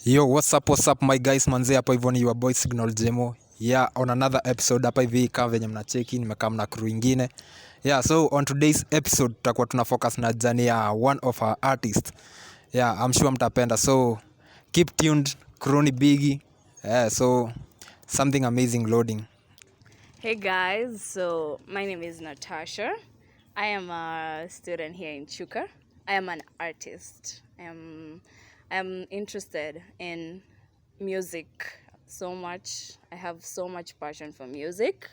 Yo, what's up my guys, manze hapa hivyo ni your boy Signal Jemo. Yeah, on another episode hapa hivi kama venye mnacheki nimekaa na crew ingine. Yeah, so on today's episode tutakuwa tuna focus na journey ya one of our artists. Yeah, I'm sure mtapenda. So keep tuned, Crony Biggie. Yeah, so something amazing loading. Hey guys, so my name is Natasha. I am a student here in Chuka. I am an artist. I'm interested in music so much. I have so much passion for music.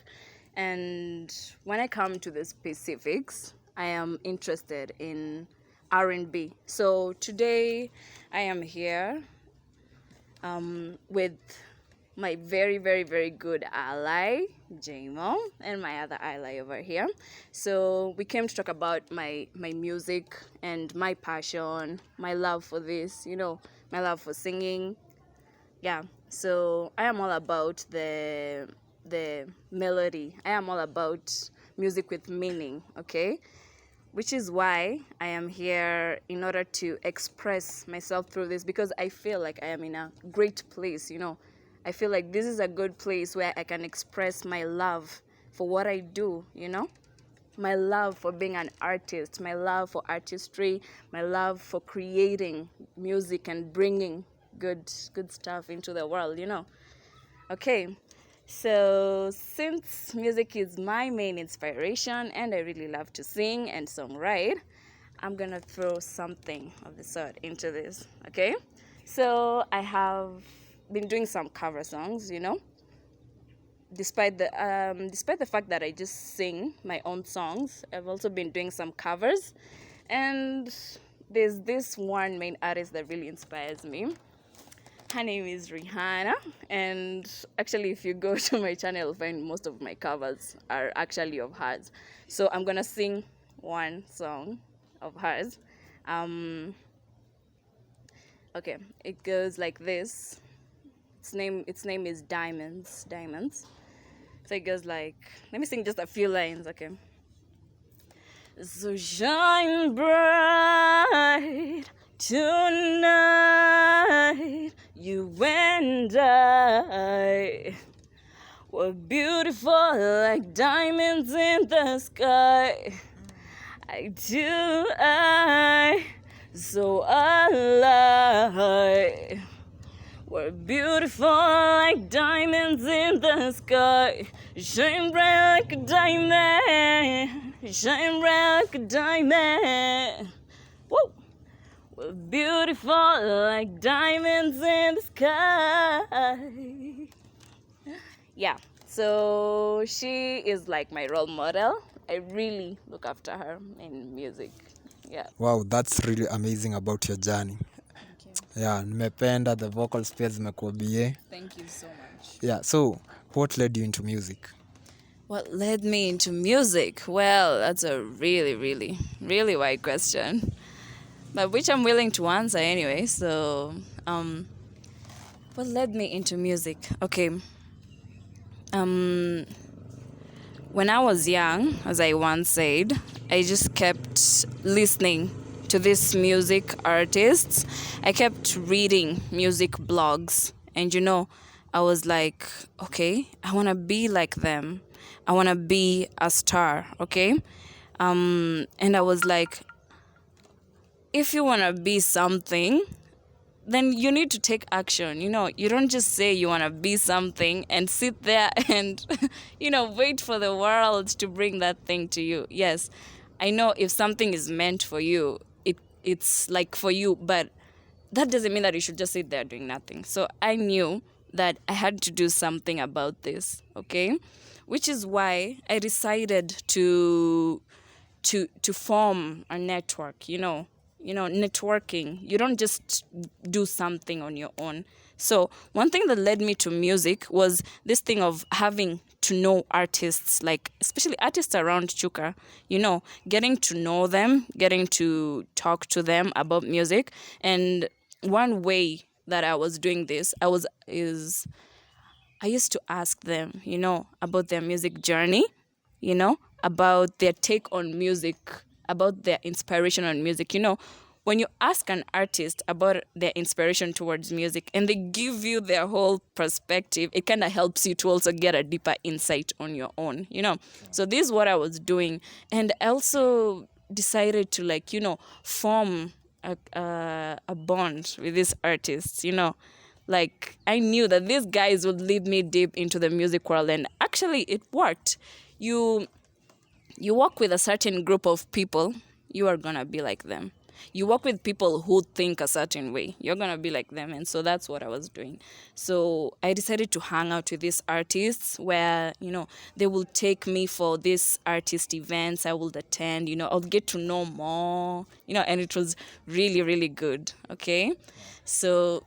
And when I come to the specifics, I am interested in R&B. So today I am here with my very, very, very good ally, Jamo, and my other ally over here. So we came to talk about my music and my passion, my love for this, my love for singing. Yeah, so I am all about the melody. I am all about music with meaning, okay? Which is why I am here in order to express myself through this, because I feel like I am in a great place, I feel like this is a good place where I can express my love for what I do, my love for being an artist, my love for artistry, my love for creating music and bringing good stuff into the world, Okay, so since music is my main inspiration and I really love to sing and songwrite, I'm gonna throw something of the sort into this, okay? So I have been doing some cover songs, despite the fact that I just sing my own songs. I've also been doing some covers, and there's this one main artist that really inspires me. Her name is Rihanna, and actually if you go to my channel, you'll find most of my covers are actually of hers. So I'm gonna sing one song of hers. Okay, it goes like this. Its name is Diamonds. So it goes like, let me sing just a few lines, okay? So shine bright tonight, you and I were beautiful like diamonds in the sky. So alive. We're beautiful like diamonds in the sky. Shine bright like a diamond. Shine bright like a diamond. Woo! We're beautiful like diamonds in the sky. Yeah, so she is like my role model. I really look after her in music. Yeah. Wow, that's really amazing about your journey. Yeah, nimependa the vocal space zimekuwa BA. Thank you so much. Yeah, so what led you into music? What led me into music? Well, that's a really, really, really wide question, but which I'm willing to answer anyway. So, what led me into music? Okay. When I was young, as I once said, I just kept listening to these music artists. I kept reading music blogs, and I was like, okay, I want to be like them. I want to be a star, okay? And I was like, if you want to be something, then you need to take action. You don't just say you want to be something and sit there and, wait for the world to bring that thing to you. Yes, I know if something is meant for you, it's like for you, but that doesn't mean that you should just sit there doing nothing. So I knew that I had to do something about this, okay? Which is why I decided to form a network, networking. You don't just do something on your own. So one thing that led me to music was this thing of having to know artists, like especially artists around Chuka, getting to know them, getting to talk to them about music. And one way that I was doing this, I used to ask them, about their music journey, about their take on music, about their inspiration on music, when you ask an artist about their inspiration towards music and they give you their whole perspective, it kind of helps you to also get a deeper insight on your own, So this is what I was doing. And I also decided to, like, form a bond with these artists, Like, I knew that these guys would lead me deep into the music world, and actually it worked. You work with a certain group of people, you are gonna be like them. You work with people who think a certain way, you're gonna be like them. And so that's what I was doing. So I decided to hang out with these artists where, they will take me for these artist events. I will attend, I'll get to know more, and it was really, really good. Okay. So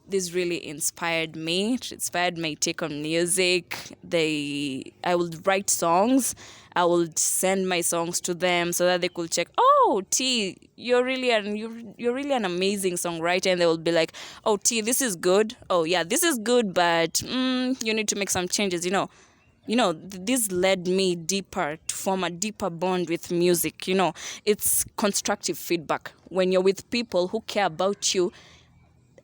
this really inspired me. It inspired my take on music. I would write songs. I would send my songs to them so that they could check. Oh, T, you're really an amazing songwriter. And they will be like, oh, T, this is good. Oh, yeah, this is good, but you need to make some changes. This led me deeper to form a deeper bond with music. It's constructive feedback when you're with people who care about you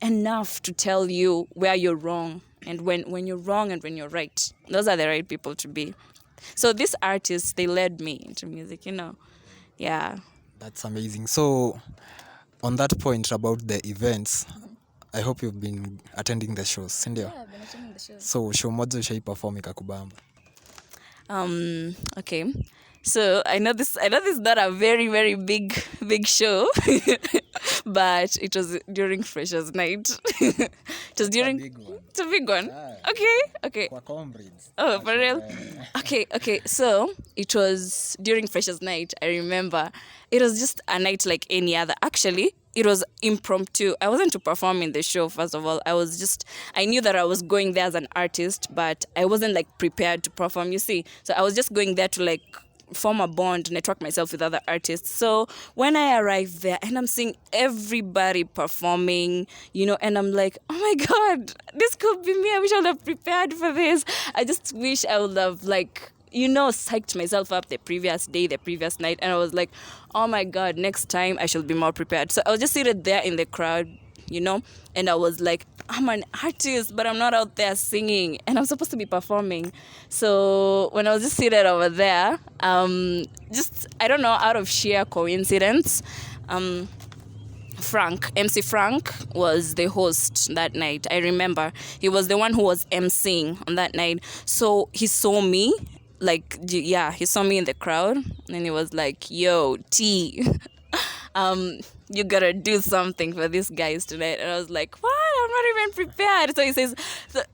enough to tell you where you're wrong and when you're wrong and when you're right. Those are the right people to be. So these artists, they led me into music, Yeah. That's amazing. So on that point about the events, I hope you've been attending the shows, sindio? Yeah, I've been attending the shows. So show moja ushai perform ikakubamba? Okay. So I know this is not a very, very big show, but it was during Freshers' Night. It was during. Big one. It's a big one. Yeah. Okay. Kwa comrades. Oh, for real? Okay. So it was during Freshers' Night. I remember it was just a night like any other. Actually, it was impromptu. I wasn't to perform in the show, first of all. I knew that I was going there as an artist, but I wasn't like prepared to perform, you see. So I was just going there to like form a bond, network myself with other artists. So when I arrived there and I'm seeing everybody performing, and I'm like, oh my God, this could be me. I wish I would have prepared for this. I just wish I would have psyched myself up the previous day, the previous night. And I was like, oh my God, next time I should be more prepared. So I was just seated there in the crowd, and I was like, I'm an artist, but I'm not out there singing, and I'm supposed to be performing. So when I was just seated over there, I don't know, out of sheer coincidence, MC Frank was the host that night. I remember he was the one who was emceeing on that night. So he saw me, he saw me in the crowd, and he was like, yo, T, you gotta do something for these guys tonight. And I was like, what? I'm not even prepared.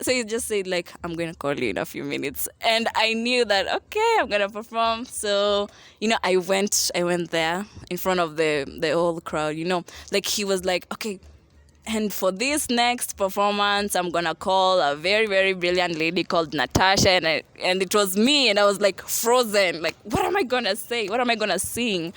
So he just said, like, I'm gonna call you in a few minutes. And I knew that, okay, I'm gonna perform. So, I went there in front of the whole crowd, like he was like, okay, and for this next performance, I'm gonna call a very, very brilliant lady called Natasha, and it was me, and I was like frozen. Like, what am I gonna say? What am I gonna sing?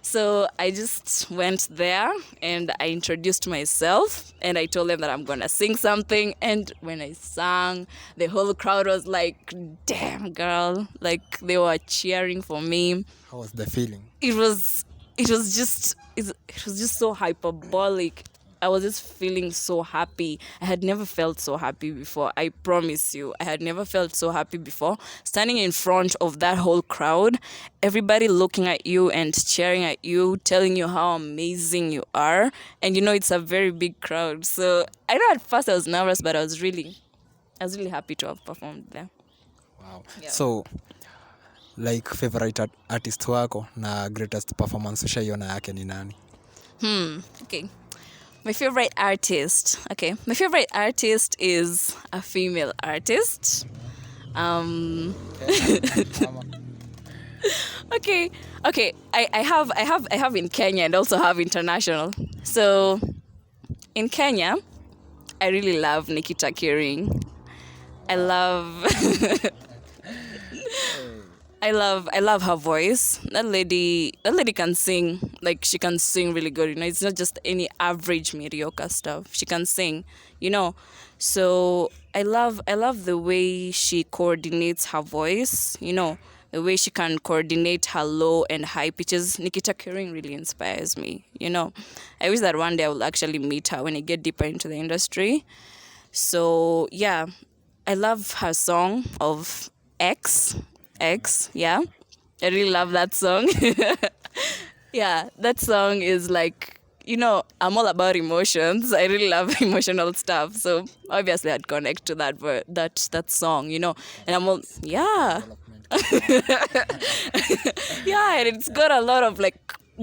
So I just went there and I introduced myself and I told them that I'm gonna sing something. And when I sang, the whole crowd was like, "Damn, girl!" Like they were cheering for me. How was the feeling? It was just so hyperbolic. I was just feeling so happy. I had never felt so happy before. I promise you, I had never felt so happy before. Standing in front of that whole crowd, everybody looking at you and cheering at you, telling you how amazing you are. And it's a very big crowd. So I know at first I was nervous, but I was really happy to have performed there. Wow. Yeah. So, like favorite artist wako na greatest performance ushaiona yake ni nani? Okay. My favorite artist is a female artist. Okay. I have in Kenya and also have international. So in Kenya, I really love Nikita Kering. I love her voice. That lady can sing. Like, she can sing really good. It's not just any average mediocre stuff. She can sing, So I love the way she coordinates her voice, the way she can coordinate her low and high pitches. Nikita Kering really inspires me. I wish that one day I will actually meet her when I get deeper into the industry. So yeah, I love her song of X. Yeah, I really love that song. Yeah, that song is like, I'm all about emotions. I really love emotional stuff. So obviously I'd connect to that song, and I'm all, yeah. Yeah, and it's got a lot of like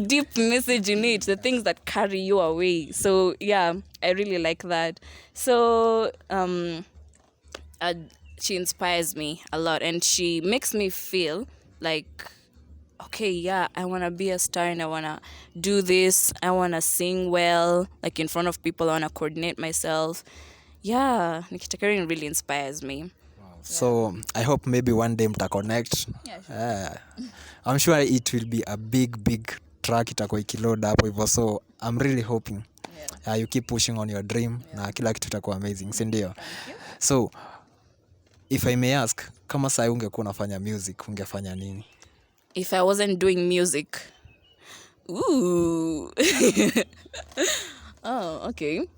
deep message in it, the things that carry you away. So yeah, I really like that. So she inspires me a lot, and she makes me feel like, okay, yeah, I want to be a star and I want to do this. I want to sing well, like in front of people. I want to coordinate myself. Yeah, Nikita Kering really inspires me. So I hope maybe one day mta connect. Yeah, sure. I'm sure it will be a big track itakuwa ikiload hapo hivyo. So I'm really hoping you keep pushing on your dream na kila kitu itakuwa amazing, si ndio? So if I may ask, kama sasa ungekuwa unafanya music, ungefanya nini? If I wasn't doing music. Ooh. Oh, okay.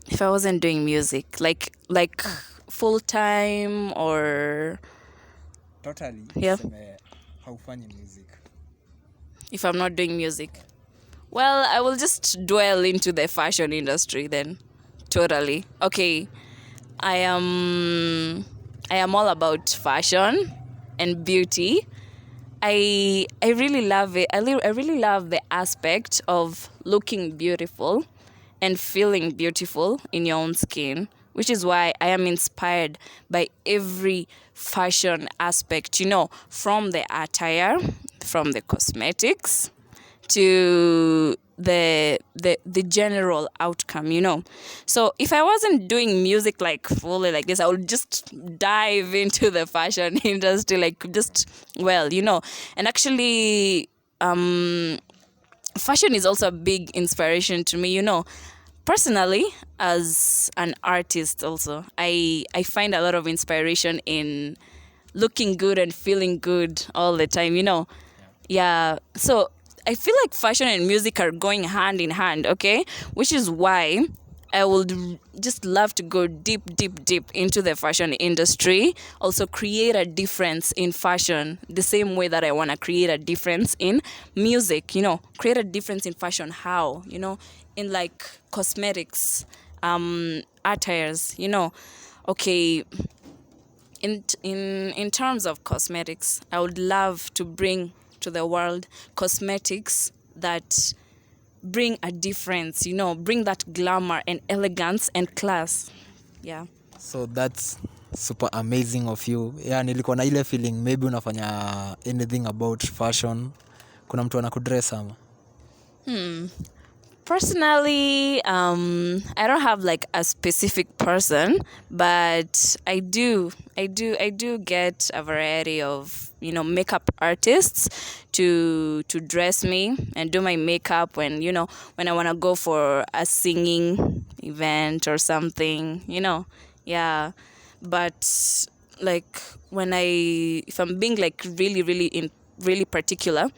If I wasn't doing music, like full time or Totally. Yeah. Haufanyi music. If I'm not doing music, well, I will just dwell into the fashion industry then. Totally. Okay. I am all about fashion and beauty. I really love it. I really love the aspect of looking beautiful and feeling beautiful in your own skin, which is why I am inspired by every fashion aspect, from the attire, from the cosmetics to the general outcome. So if I wasn't doing music like fully like this, I would just dive into the fashion industry, like just, and actually fashion is also a big inspiration to me. Personally, as an artist also, I find a lot of inspiration in looking good and feeling good all the time. Yeah, so I feel like fashion and music are going hand in hand, okay? Which is why I would just love to go deep into the fashion industry. Also create a difference in fashion the same way that I want to create a difference in music, create a difference in fashion. How? In like cosmetics, attires, okay. In terms of cosmetics, I would love to bring to the world cosmetics that bring a difference, bring that glamour and elegance and class. Yeah. So that's super amazing of you. Yeah, nilikuwa na ile feeling maybe unafanya anything about fashion. Kuna mtu anakudress ama? Personally, I don't have like a specific person, but I do get a variety of, makeup artists to dress me and do my makeup when I want to go for a singing event or something, yeah. But like if I'm being like really particular,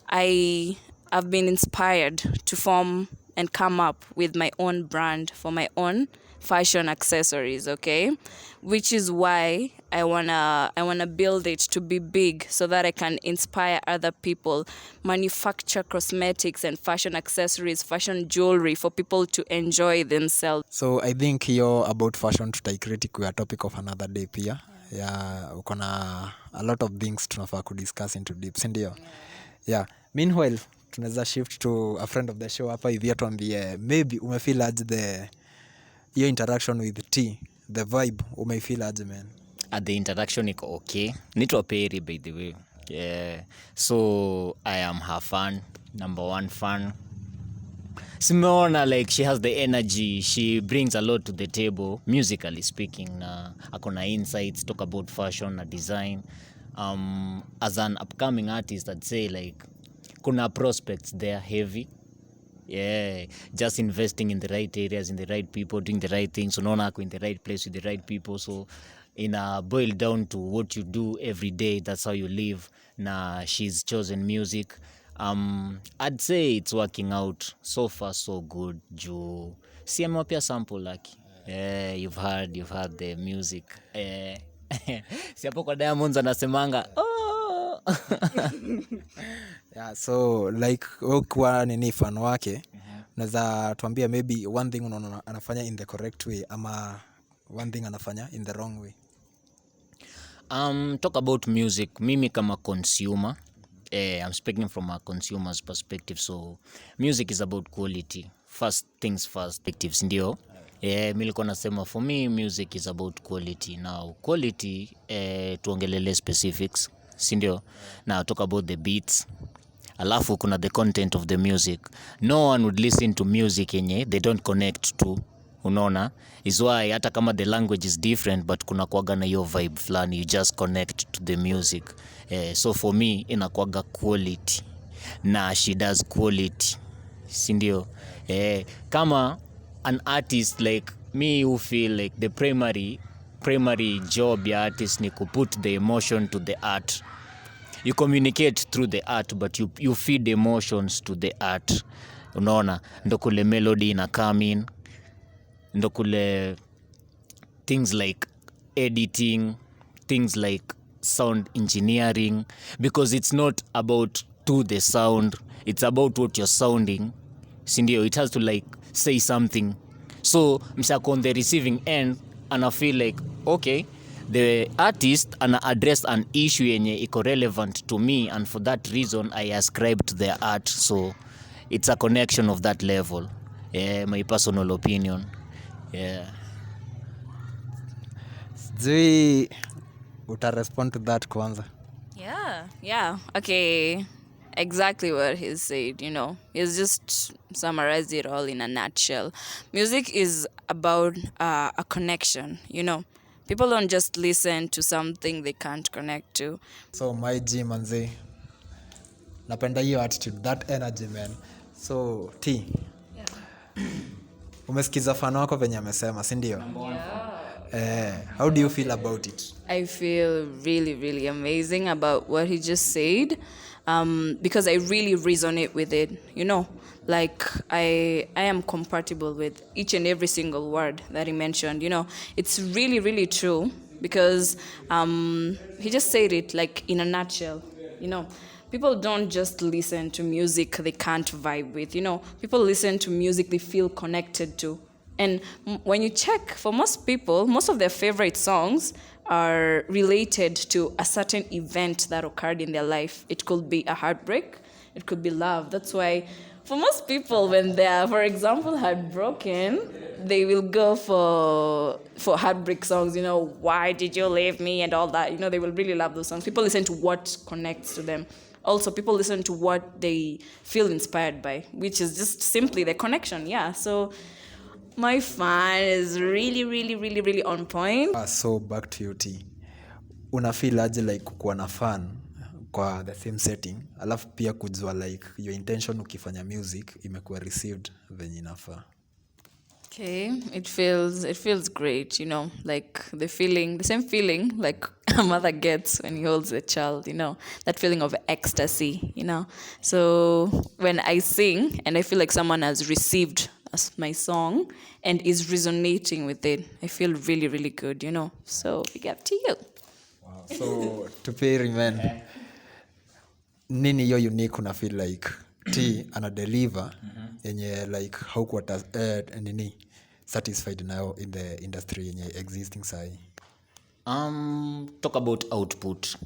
I've been inspired to form and come up with my own brand for my own fashion accessories, okay? Which is why I wanna build it to be big so that I can inspire other people, manufacture cosmetics and fashion accessories, fashion jewelry for people to enjoy themselves. So I think you're about fashion tutaikritik a topic of another day pia. Yeah, uko na a lot of things tunafaa kudiscuss into deep, si ndio? Yeah. Meanwhile, tunaweza shift to a friend of the show hapa hivi atuambie maybe umefeel aje your interaction with T, the vibe, umefeel aje man? The interaction iko okay. Nitwa Perry by the way. Yeah. So I am her fan, number one fan. Simona, like she has the energy, she brings a lot to the table, musically speaking. Na akona insights, talk about fashion na design. As an upcoming artist, I'd say like kuna prospects there heavy. Yeah, just investing in the right areas, in the right people, doing the right things. Unaona ako in the right place with the right people. So ina boil down to what you do every day, that's how you live, na she's chosen music. I'd say it's working out so far so good juu si amewapia sample laki. You've heard the music. Si hapo kwa Diamonds anasemanga Yeah, so like kwa nini fan wake unaweza tuambia maybe one thing unaona anafanya in the correct way ama one thing anafanya in the wrong way? Talk about music. Mimi kama consumer, I'm speaking from a consumer's perspective. So music is about quality. First things first, perspectives ndio. Mimi nilikuwa nasema for me music is about quality. Now quality, tuongelele specifics, si ndio? Now talk about the beats. Alafu kuna the content of the music. No one would listen to music yenye they don't connect to. Unaona, is why hata kama the language is different but kuna kuaga na hiyo vibe flani, you just connect to the music. So for me inakuaga quality na she does quality, si ndio? Kama an artist like me who feel like the primary job ya artist ni ku put the emotion to the art. You communicate through the art but you feed emotions to the art. Unaona, ndo kule melody ina come in, ndo kule things like editing, things like sound engineering, because it's not about the sound, it's about what you're sounding, sindio? It has to like say something. So msako on the receiving end ana feel like okay, the artist ana address an issue yenye iko relevant to me, and for that reason I ascribe to their art. So it's a connection of that level. My personal opinion. Sijui utarespond to that kwanza? Yeah. Okay. Exactly what he said, He's just summarized it all in a nutshell. Music is about a connection, People don't just listen to something they can't connect to. So my G manze, napenda hiyo attitude, that energy man. So T, umesikiza fan wako venye amesema, si ndio? How do you feel about it? I feel really, really amazing about what he just said, because I really resonate with it, Like I am compatible with each and every single word that he mentioned, It's really, really true because he just said it like in a nutshell, People don't just listen to music they can't vibe with, People listen to music they feel connected to. And when you check, for most people, most of their favorite songs are related to a certain event that occurred in their life. It could be a heartbreak, it could be love. That's why for most people, when they are, for example, heartbroken, they will go for heartbreak songs, why did you leave me and all that. They will really love those songs. People listen to what connects to them. Also, people listen to what they feel inspired by, which is just simply the connection. Yeah, so my fan is really, really, really, really on point. So back to you T. Una feel aje like kuwa na fan kwa the same setting, alafu pia kujua like your intention ukifanya music imekuwa received venye inafaa? Okay, it feels great, like the same feeling like a mother gets when he holds a child, that feeling of ecstasy, So when I sing and I feel like someone has received my song and is resonating with it, I feel really, really good, So big up to you. Wow. So to pay remain, nini yo unique una feel like T ana deliver yenye like haukuwa nini satisfied nayo in the industry yenye existing sahi? Talk about output.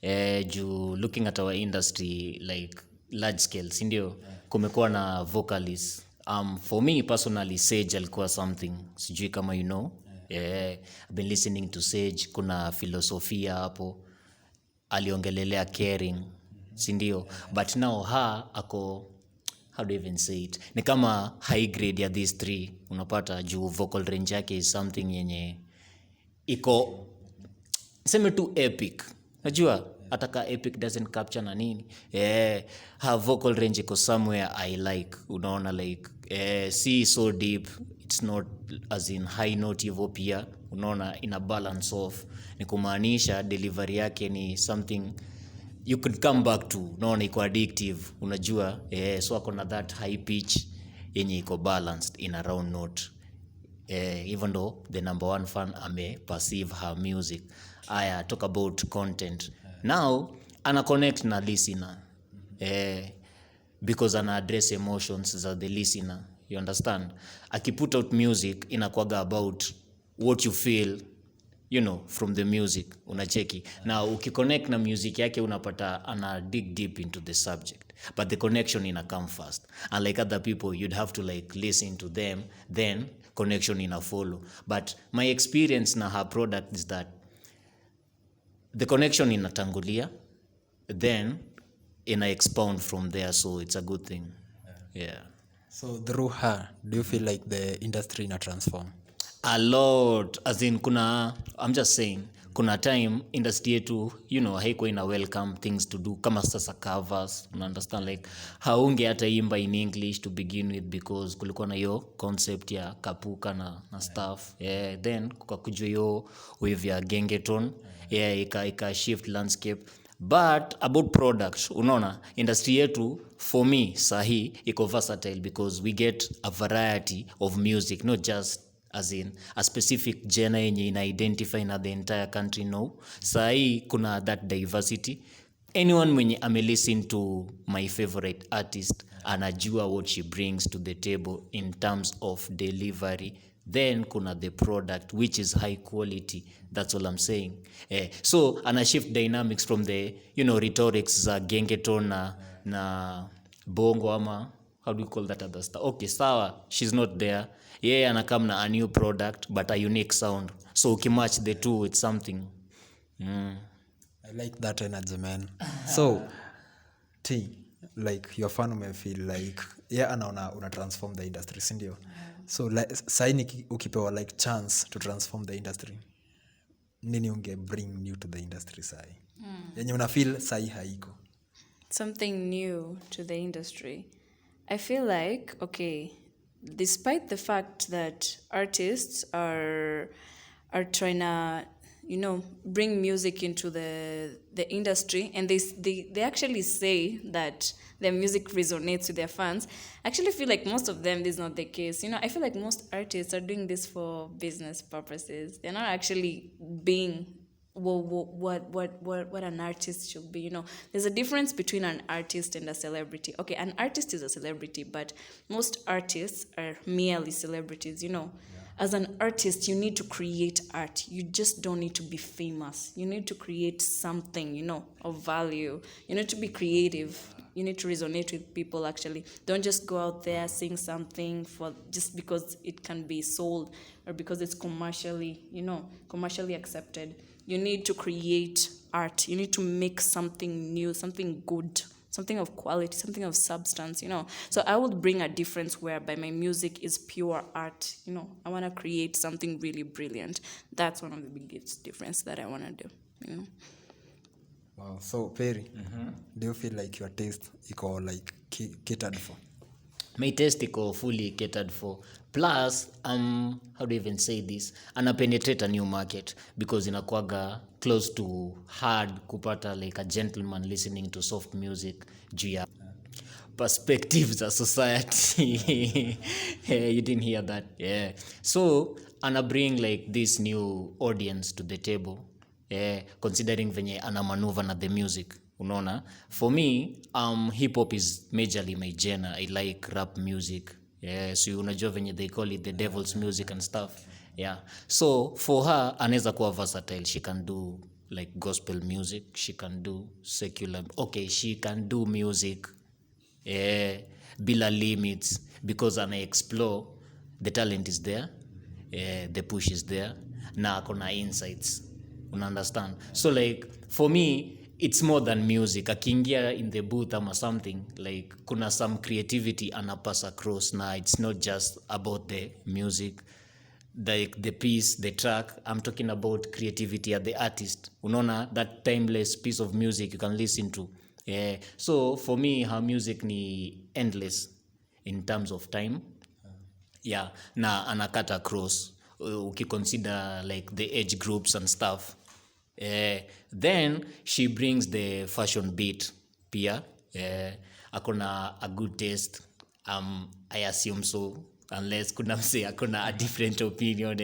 Looking at our industry like large scale, sindio? Kumekuwa na vocalist. For me personally, Sage alikuwa something, sijui kama I've been listening to Sage. Kuna filosofia hapo, aliongelelea caring, sindio? But now ako, how do you even say it, ni kama high grade ya these three, unapata juu vocal range yake is something yenye iko seme tu epic. Najua ataka epic doesn't capture na nini, her vocal range iko somewhere I like, unaona, like see so deep, it's not as in high note hivyo pia, unaona, ina balance off, ni kumaanisha delivery yake ni something you could come back to, unaona, iko addictive, unajua, so ako na that high pitch yenye iko balanced in a round note, even though the number one fan perceive her music. Aya, talk about content. Now ana connect na listener, because ana address emotions za the listener, you understand. Akiput out music inakuwaga about what you feel, you know, from the music, unacheki. Now ukiconnect na music yake unapata ana dig deep into the subject, but the connection ina come fast. Unlike other people, you'd have to like listen to them, then connection ina follow. But my experience na her product is that the connection inatangulia, then ina expound from there, so it's a good thing. Yeah. So through her, do you feel like the industry ina transform? A lot, as in I'm just saying, kuna time industry yetu, you know, haiko ina welcome things to do kama sasa covers, una understand, like haunge hata imba in English to begin with because kulikuwa na hiyo concept ya kapuka na stuff, then kukakujua hiyo wave ya gengeton, ika shift landscape. But about products, unaona, industry yetu for me sahi iko versatile because we get a variety of music, not just as in a specific genre yenye ina identify na the entire country. No, sahi kuna that diversity. Anyone mwenye listen to my favorite artist anajua what she brings to the table in terms of delivery. Then kuna the product which is high quality. That's all I'm saying. So ana shift dynamics from the, you know, rhetorics za gengeton na bongo ama how do you call that other stuff? Okay, sawa, she's not there. Anakam na a new product but a unique sound. So ukimatch the two, it's something. I like that energy, man. So T, like your fan may feel like anaona una transform the industry, si ndio? So like saini ukipewa like chance to transform the industry, nini unge bring new to the industry sai? Yenye una feel sai haiko. Something new to the industry. I feel like, okay, despite the fact that artists are trying to, you know, bring music into the industry, and they actually say that their music resonates with their fans, I actually feel like most of them, this is not the case. You know, I feel like most artists are doing this for business purposes. They're not actually being what an artist should be. You know, there's a difference between an artist and a celebrity. Okay, an artist is a celebrity, but most artists are merely celebrities. You know, as an artist, you need to create art. You just don't need to be famous. You need to create something, you know, of value. You need to be creative. You need to resonate with people, actually. Don't just go out there, sing something for just because it can be sold or because it's commercially accepted. You need to create art. You need to make something new, something good, something of quality, something of substance, you know. So I would bring a difference whereby my music is pure art, you know. I want to create something really brilliant. That's one of the biggest difference that I want to do, you know. Wow. So Perry, do you feel like your taste iko like catered for? My taste iko fully catered for. Plus, how do you even say this? Ana penetrate a new market because inakuwaga close to hard kupata like a gentleman listening to soft music juu ya perspectives of society. You didn't hear that? Yeah. So, ana bring like this new audience to the table. Considering venye ana maneuver na the music, unaona. For me, hip hop is majorly my genre. I like rap music. So unajua venye they call it the devil's music and stuff. So for her, anaweza kuwa versatile. She can do like gospel music, she can do secular. Okay, she can do music bila limits because ana explore. The talent is there, the push is there, na akona insights. Una understand? So like for me, it's more than music. Akiingia in the booth or something, like kuna some creativity anapass across. Na it's not just about the music, like the piece, the track. I'm talking about creativity at the artist. Unaona, that timeless piece of music you can listen to. So for me, her music ni endless in terms of time. yeah, na anacut across ukiconsider like the age groups and stuff. Then she brings the fashion beat pia. Akona a good taste. I assume so, unless kuna mse akona a different opinion.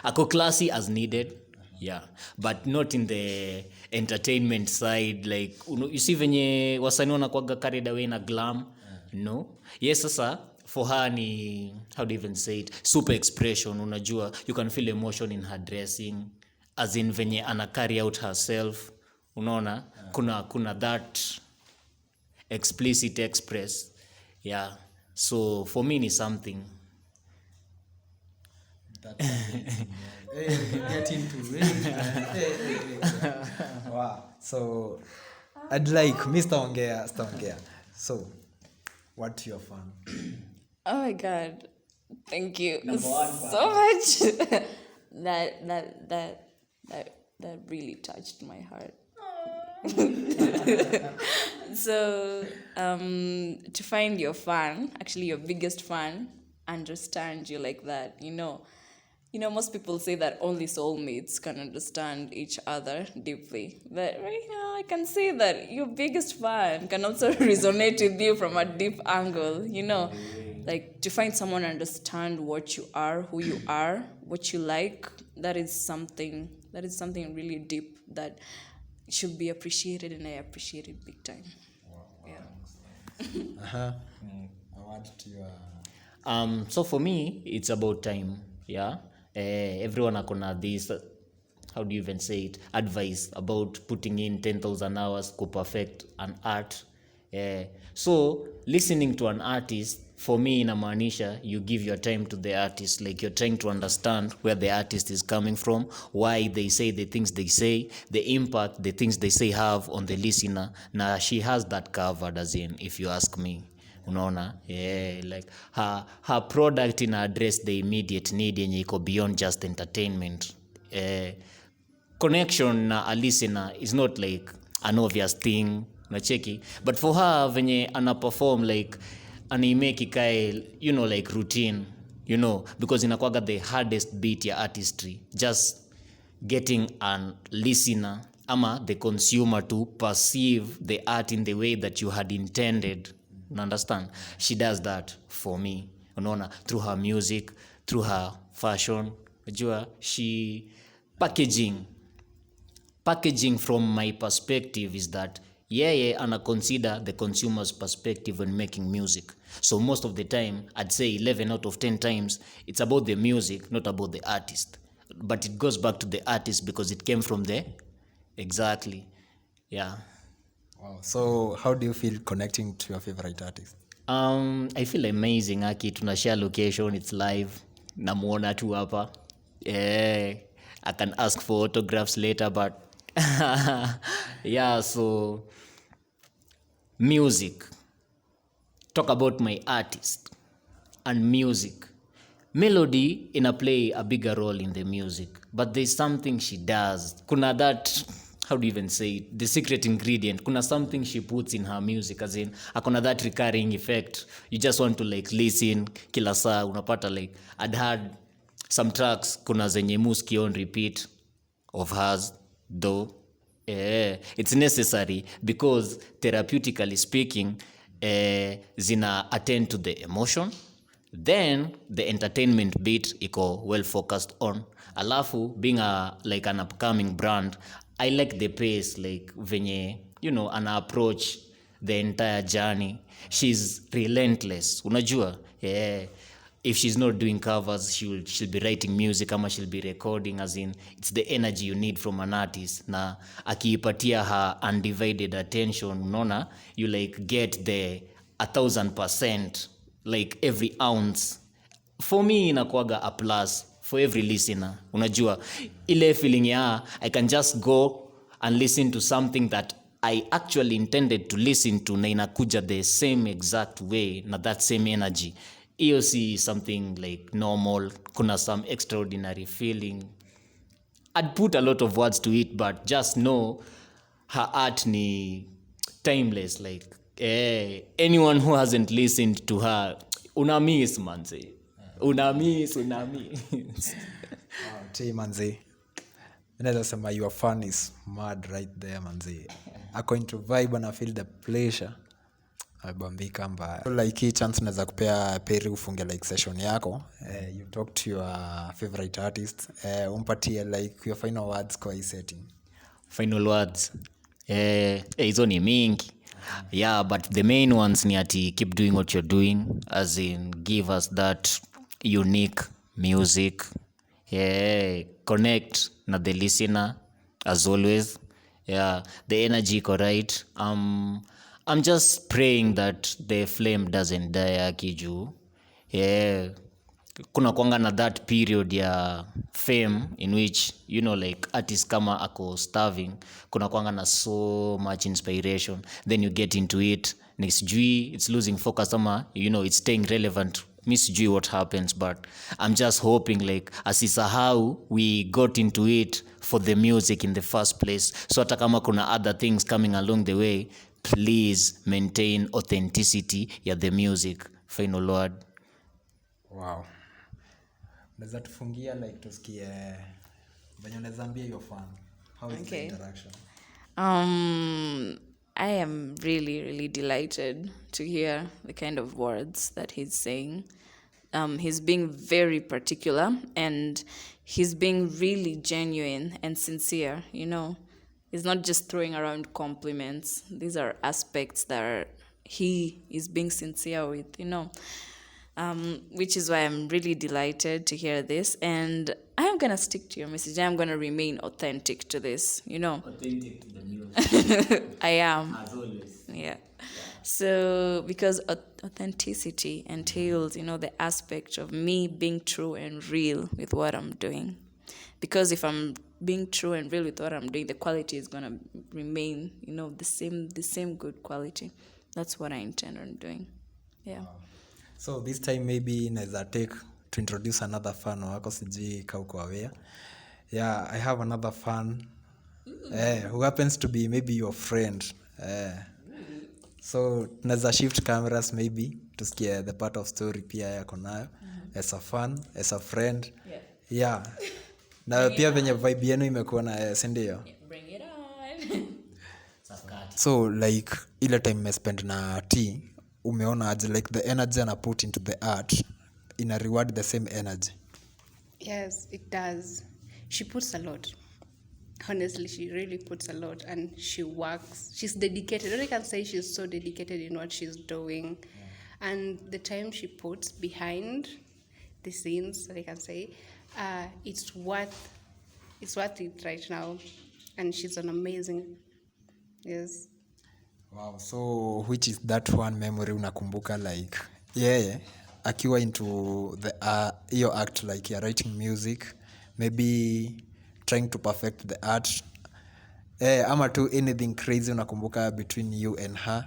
Ako classy as needed, yeah, but not in the entertainment side. Like you see venye wasanii wanakuwaga carried away na glam. No, yes, sasa for her ni, how do you even say it, super expression. Unajua, you can feel emotion in her dressing, as in venye ana carry out herself. Unaona, kuna that explicit express, yeah. So for me ni something. Get into it. Wow. So I'd like Mr. Ongea. So what's your fan? Oh my God. Thank you Number one fan. so much. that really touched my heart. So to find your fan, actually your biggest fan, understand you like that, you know, most people say that only soulmates can understand each other deeply, but I can say that your biggest fan can also resonate with you from a deep angle, like to find someone understand what you are, who you are, what you like. That is something really deep that should be appreciated, and I appreciate it big time. I want to So for me, it's about time, yeah. Everyone akona this, how do you even say it, advice about putting in 10,000 hours to perfect an art. So listening to an artist, for me inamaanisha you give your time to the artist, like you're trying to understand where the artist is coming from, why they say the things they say, the impact the things they say have on the listener. Na she has that covered, as in, if you ask me. Unaona, like her product in address the immediate need yenye iko beyond just entertainment. Connection na a listener is not like an obvious thing, unacheki, but for her venye ana perform, like anaimeki kae, like routine, because inakuwaga the hardest beat ya artistry, just getting a listener ama the consumer to perceive the art in the way that you had intended. Understand? She does that for me, unaona, through her music, through her fashion. Unajua, she packaging from my perspective is that ana consider the consumer's perspective when making music. So most of the time, I'd say 11 out of 10 times, it's about the music, not about the artist. But it goes back to the artist because it came from there. Exactly. Yeah. Wow. So how do you feel connecting to your favorite artist? I feel amazing, Aki. Tunashare location, it's live. Namuona tu hapa. I can ask for autographs later, but yeah, so music. Talk about my artist and music. Melody play a bigger role in the music, but there's something she does. Kuna that, how do you even say it, the secret ingredient. Kuna something she puts in her music, as in akona that recurring effect. You just want to like listen kila saa. Unapata like, I'd had some tracks kuna zenye muski on repeat of hers, though it's necessary because therapeutically speaking, zina attend to the emotion, then the entertainment bit iko well focused on. Alafu being like an upcoming brand, I like the pace, like venye ana approach the entire journey. She's relentless, unajua. If she's not doing covers, she'll be writing music ama she'll be recording, as in it's the energy you need from an artist. Na akiipatia her undivided attention, unaona, you like get the 1,000%, like every ounce. For me inakuwaga a plus for every listener, unajua. Ile feeling ya I can just go and listen to something that I actually intended to listen to, na inakuja the same exact way, na that same energy. Iyo si something like normal, kuna some extraordinary feeling. I'd put a lot of words to it, but just know her art ni timeless. Like anyone who hasn't listened to her, una miss, manze. Unamiss. T manzi, naweza sema your fan is mad right there manzi. Ako into vibe and I feel the pleasure. Abambika mbaya. So like hii chance naweza kupea Peri ufunge like session yako. You talk to your favorite artist. Umpatie like your final words kwa hii setting. Final words. Hizo ni mingi. Yeah, but the main ones ni ati keep doing what you're doing, as in give us that unique music. Connect na the listener as always. Yeah, the energy iko right. I'm just praying that the flame doesn't die akiju. Kuna kwanga na that period ya fame in which like artists kama ako starving, kuna kwanga na so much inspiration, then you get into it, next sijui it's losing focus ama it's staying relevant. Mi sijui what happens, but I'm just hoping like asisahau we got into it for the music in the first place. So hata kama kuna other things coming along the way, please maintain authenticity ya the music. Final word. Wow. Unaweza tufungia like tusikie venye unaweza ambia your fan. How is the interaction? I am really, really delighted to hear the kind of words that he's saying. He's being very particular and he's being really genuine and sincere, He's not just throwing around compliments. These are aspects that he is being sincere with, which is why I'm really delighted to hear this. And I'm going to stick to your message. I'm going to remain authentic to this, Authentic to the music. I am. As always. Yeah. So, because authenticity entails, the aspect of me being true and real with what I'm doing. Because if I'm being true and real with what I'm doing, the quality is going to remain, the same good quality. That's what I intend on doing. Yeah. So this time maybe naweza take to introduce another fan wako, sijui kauko aware. Yeah, I have another fan who happens to be maybe your friend. So naweza shift cameras maybe tusikie the part of story pia yako nayo as a fan, as a friend. Yeah. Na pia venye vibe yenu imekuwa na si ndio? Bring it on. So like ile time mmespend na T, umeona aje like the energy ana put into the art ina reward the same energy? Yes, it does. She puts a lot. Honestly, she really puts a lot and she works. She's dedicated. I can say she's so dedicated in what she's doing. Yeah. And the time she puts behind the scenes, I can say, it's worth it right now. And she's an amazing. Yes. Wow, so which is that one memory unakumbuka like akiwa into the your act, like you're writing music, maybe trying to perfect the art, ama tu anything crazy unakumbuka between you and her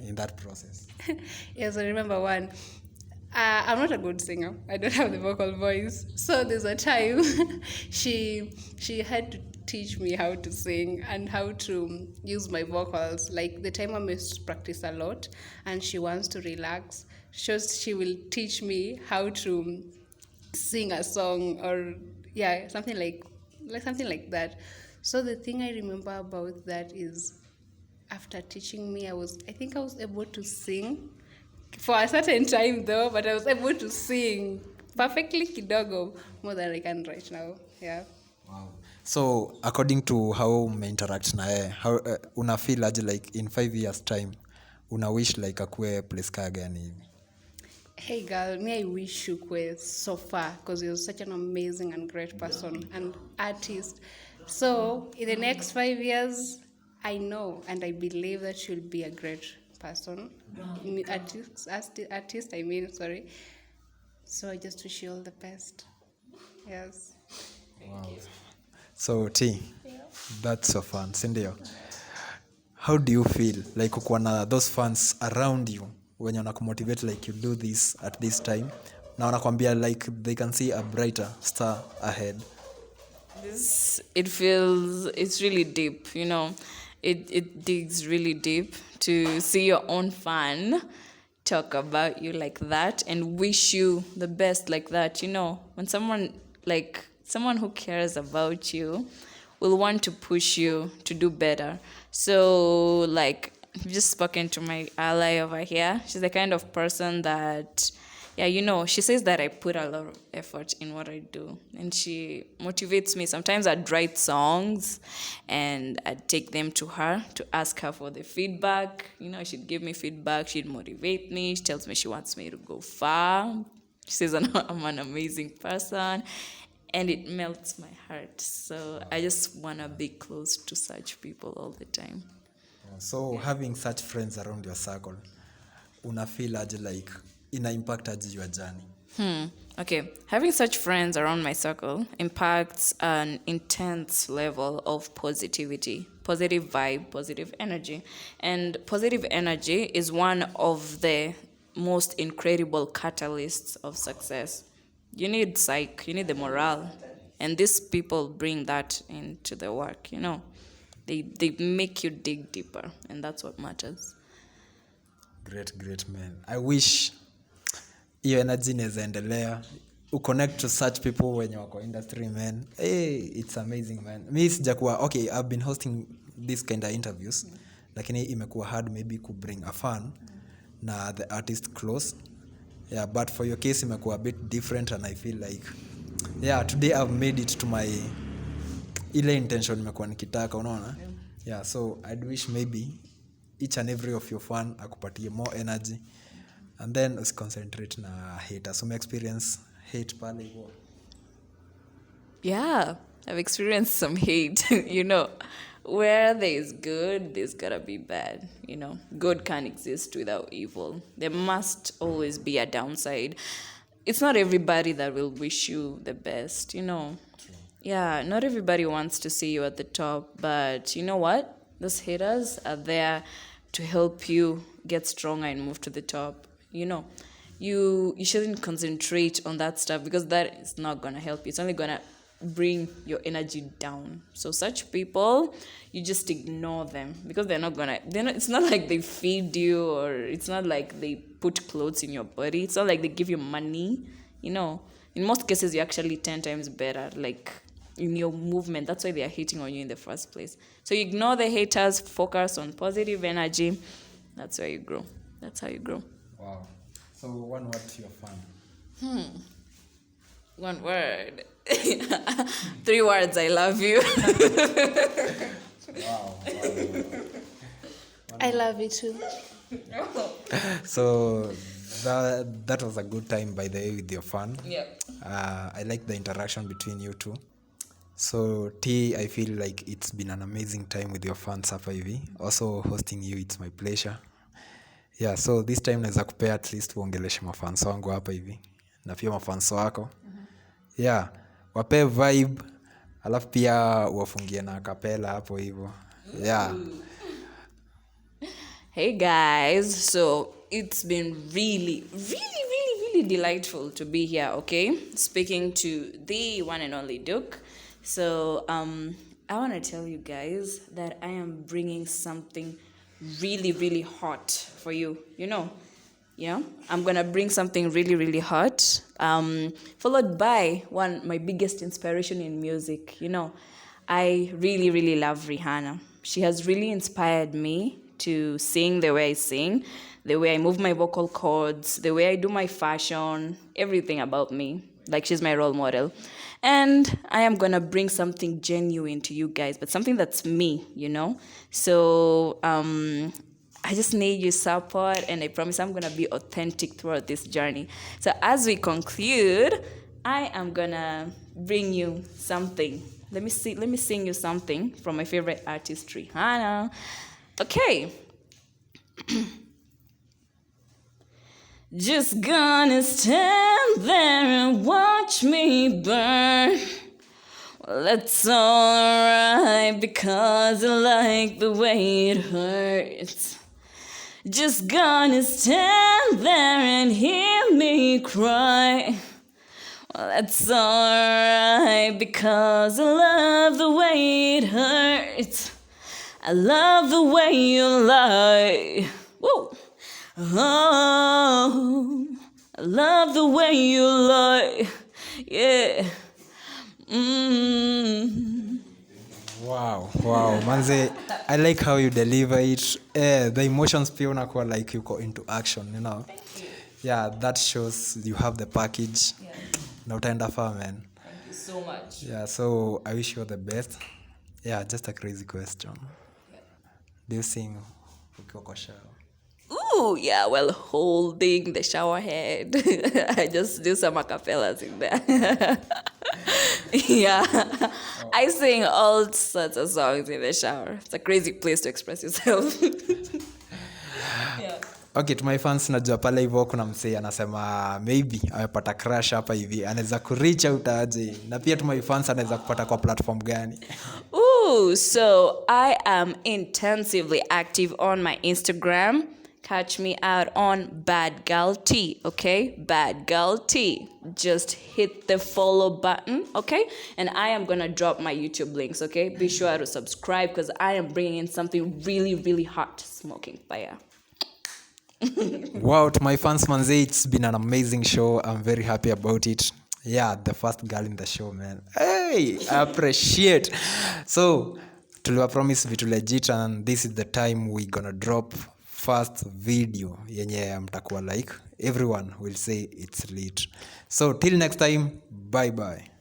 in that process? Yes, I remember one. I'm not a good singer. I don't have the vocal voice. So there's a time she had to teach me how to sing and how to use my vocals. Like the time I must practice a lot and she wants to relax, she will teach me how to sing a song or something like that. So the thing I remember about that is after teaching me, I think I was able to sing for a certain time though, but I was able to sing perfectly kidogo, more than I can right now. Yeah. Wow. So according to how interact na how una feel aje like in 5 years time una wish like akue place ka gani hivi? Hey girl, me I wish you were so far because you're such an amazing and great person and artist. So in the next 5 years, I know and I believe that you'll be a great person. Artist, I mean, sorry. So I just wish you all the best. Yes. Wow. So T, that's so fun, sindio? How do you feel like kukuwa na those fans around you when you wanakumotivate like you do this at this time na wanakwambia like they can see a brighter star ahead? It's really deep, it digs really deep to see your own fan talk about you like that and wish you the best like that. When someone who cares about you will want to push you to do better. So like, I've just spoken to my ally over here. She's the kind of person that, she says that I put a lot of effort in what I do. And she motivates me. Sometimes I'd write songs and I'd take them to her to ask her for the feedback. She'd give me feedback. She'd motivate me. She tells me she wants me to go far. She says I'm an amazing person. And it melts my heart. So I just want to be close to such people all the time. So having such friends around your circle, una feel like ina impact your journey? Okay, having such friends around my circle impacts an intense level of positivity, positive vibe, positive energy. And positive energy is one of the most incredible catalysts of success. You need psych, you need the morale. And these people bring that into the work, They make you dig deeper, and that's what matters. Great man. I wish hiyo energy inaweza endelea. Connect to such people wenye wako industry, man. Hey, it's amazing, man. Mi sijakuwa, okay, I've been hosting this kind of interviews, lakini imekuwa hard maybe to bring a fan na the artist close. Yeah, but for your case imekuwa a bit different, and I feel like, today I've made it to my ile intention nimekuwa nikitaka, unaona? Yeah, so I'd wish maybe each and every of your fan akupatie more energy, and then concentrate na haters. Some experience hate pale hivyo. Yeah, I've experienced some hate, Where there is good, there's gotta be bad, Good can't exist without evil. There must always be a downside. It's not everybody that will wish you the best, Yeah, not everybody wants to see you at the top, but you know what? Those haters are there to help you get stronger and move to the top. You shouldn't concentrate on that stuff, because that is not going to help you. It's only going to bring your energy down. So such people, you just ignore them, because it's not like they feed you, or it's not like they put clothes in your body. It's not like they give you money. In most cases, you're actually 10 times better, like in your movement. That's why they are hating on you in the first place. So you ignore the haters, focus on positive energy. That's where you grow. That's how you grow. Wow. So one word to your fan. One word. 3 words, I love you. Wow. I love you too. So that was a good time, by the way, with your fan. Yeah. I like the interaction between you two. So T, I feel like it's been an amazing time with your fans hapa hivi. Also hosting you, it's my pleasure. Yeah, so this time naweza kupea at least uongeleshe mafans wangu hapa hivi. Na pia mafans wako. Yeah, wape vibe. Alafu pia uwafungie na kapela hapo hivyo. Yeah. Hey guys, so it's been really delightful to be here, okay? Speaking to the one and only Duke. So I want to tell you guys that I am bringing something really hot for you. I'm gonna bring something really hot, followed by my biggest inspiration in music. I really love Rihanna. She has really inspired me to sing the way I sing, the way I move my vocal cords, the way I do my fashion, everything about me. Like, she's my role model. And I am gonna bring something genuine to you guys, but something that's me, So I just need your support, and I promise I'm gonna be authentic throughout this journey. So as we conclude, I am gonna bring you something. Let me sing you something from my favorite artist, Rihanna. Okay. Just gonna stand there and watch me burn. Well, that's alright, because I like the way it hurts. Just gonna stand there and hear me cry. Well, that's alright, because I love the way it hurts. I love the way you lie. Woo! Oh, I love the way you lie. Yeah. Wow, manze, I like how you deliver it. The emotions pia unakuwa like you go into action, you know. Yeah, that shows you have the package. Na utaenda far, man. Thank you so much. Yeah, so I wish you all the best. Yeah, just a crazy question. Do you sing ukiwa kwa shower? Ooh, yeah, well, holding the shower head. I just do some acapellas in there. Yeah. I sing all sorts of songs in the shower. It's a crazy place to express yourself. Yeah. Okay, to my fans, najua pale hivyo kuna msee anasema maybe amepata crush hapa hivi, anaweza kureach out aje, na pia to my fans anaweza kupata kwa platform gani? Ooh, so I am intensively active on my Instagram. Catch me out on Bad Girl T, okay? Bad Girl T. Just hit the follow button, okay? And I am gonna drop my YouTube links, okay? Be sure to subscribe because I am bringing in something really, really hot, smoking fire. Wow, to my fans, manze, it's been an amazing show. I'm very happy about it. Yeah, the first girl in the show, man. Hey, I appreciate. So, tuliwa promise vitu legit, and this is the time we gonna drop first video yenye mtakuwa like. Everyone will say it's lit. So, till next time, bye bye.